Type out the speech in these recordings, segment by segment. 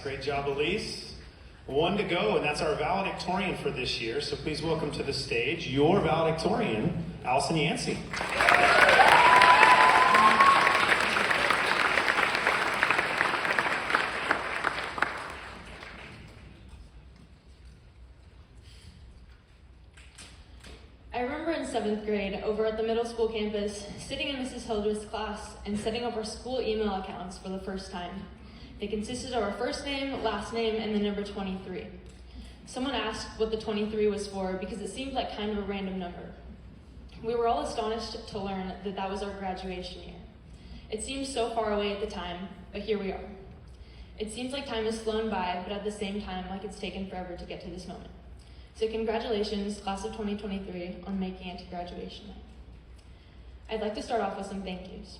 Great job, Elise. One to go, and that's our valedictorian for this year. So please welcome to the stage your valedictorian, Allison Yancey. I remember in 7th grade, over at the middle school campus, sitting in Mrs. Hildreth's class and setting up our school email accounts for the first time. They consisted of our first name, last name, and the number 23. Someone asked what the 23 was for because it seemed like kind of a random number. We were all astonished to learn that that was our graduation year. It seemed so far away at the time, but here we are. It seems like time has flown by, but at the same time, like it's taken forever to get to this moment. So congratulations, class of 2023, on making it to graduation night. I'd like to start off with some thank yous.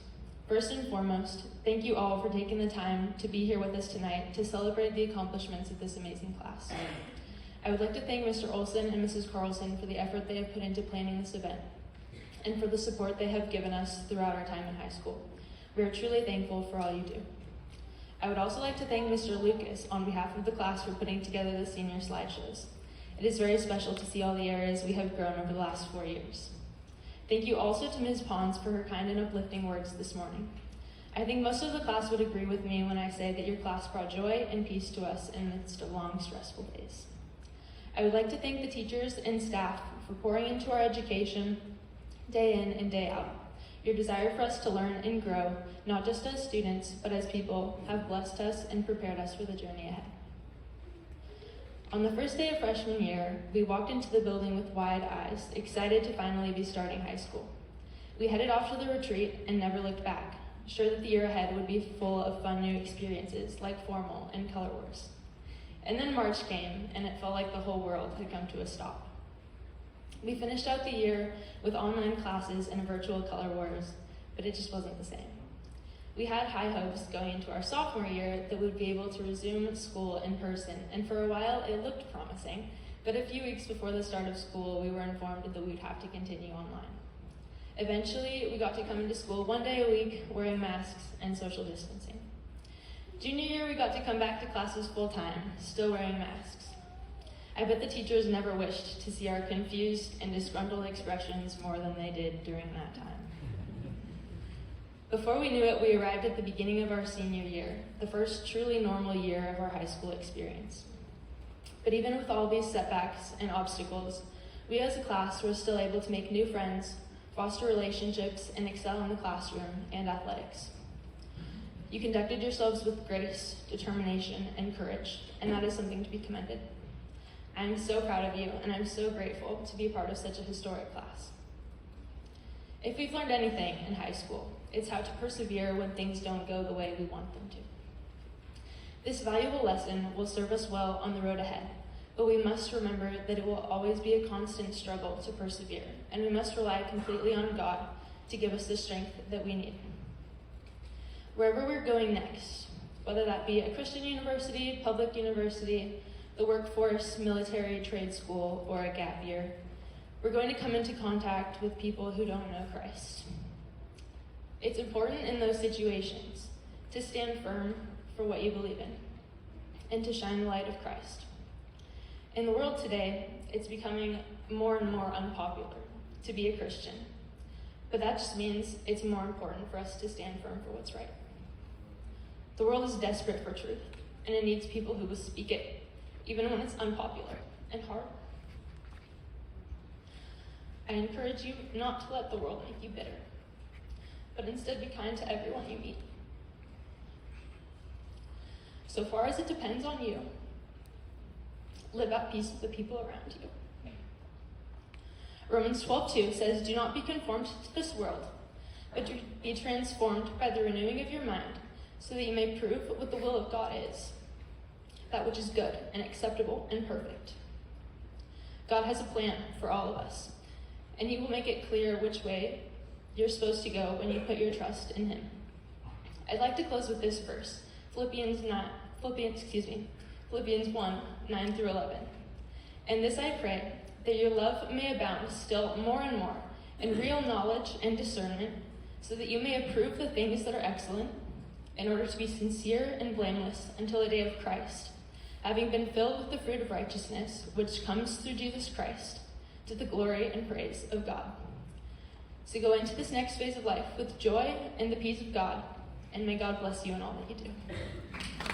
First and foremost, thank you all for taking the time to be here with us tonight to celebrate the accomplishments of this amazing class. I would like to thank Mr. Olson and Mrs. Carlson for the effort they have put into planning this event and for the support they have given us throughout our time in high school. We are truly thankful for all you do. I would also like to thank Mr. Lucas on behalf of the class for putting together the senior slideshows. It is very special to see all the areas we have grown over the last 4 years. Thank you also to Ms. Pons for her kind and uplifting words this morning. I think most of the class would agree with me when I say that your class brought joy and peace to us in the midst of long, stressful days. I would like to thank the teachers and staff for pouring into our education day in and day out. Your desire for us to learn and grow, not just as students, but as people, have blessed us and prepared us for the journey ahead. On the first day of freshman year, we walked into the building with wide eyes, excited to finally be starting high school. We headed off to the retreat and never looked back, sure that the year ahead would be full of fun new experiences like formal and color wars. And then March came, and it felt like the whole world had come to a stop. We finished out the year with online classes and virtual color wars, but it just wasn't the same. We had high hopes going into our sophomore year that we'd be able to resume school in person, and for a while it looked promising, but a few weeks before the start of school, we were informed that we'd have to continue online. Eventually, we got to come into school one day a week, wearing masks and social distancing. Junior year, we got to come back to classes full time, still wearing masks. I bet the teachers never wished to see our confused and disgruntled expressions more than they did during that time. Before we knew it, we arrived at the beginning of our senior year, the first truly normal year of our high school experience. But even with all these setbacks and obstacles, we as a class were still able to make new friends, foster relationships, and excel in the classroom and athletics. You conducted yourselves with grace, determination, and courage, and that is something to be commended. I am so proud of you, and I'm so grateful to be a part of such a historic class. If we've learned anything in high school, it's how to persevere when things don't go the way we want them to. This valuable lesson will serve us well on the road ahead, but we must remember that it will always be a constant struggle to persevere, and we must rely completely on God to give us the strength that we need. Wherever we're going next, whether that be a Christian university, public university, the workforce, military, trade school, or a gap year, we're going to come into contact with people who don't know Christ. It's important in those situations to stand firm for what you believe in and to shine the light of Christ. In the world today, it's becoming more and more unpopular to be a Christian, but that just means it's more important for us to stand firm for what's right. The world is desperate for truth, and it needs people who will speak it, even when it's unpopular and hard. I encourage you not to let the world make you bitter, but instead be kind to everyone you meet. So far as it depends on you, live at peace with the people around you. Romans 12:2 says, "Do not be conformed to this world, but be transformed by the renewing of your mind, so that you may prove what the will of God is, that which is good and acceptable and perfect." God has a plan for all of us, and he will make it clear which way you're supposed to go when you put your trust in him. I'd like to close with this verse, Philippians 1, 9 through 11. "And this I pray, that your love may abound still more and more in real knowledge and discernment, so that you may approve the things that are excellent, in order to be sincere and blameless until the day of Christ, having been filled with the fruit of righteousness, which comes through Jesus Christ, to the glory and praise of God. So go into this next phase of life with joy and the peace of God, and may God bless you in all that you do.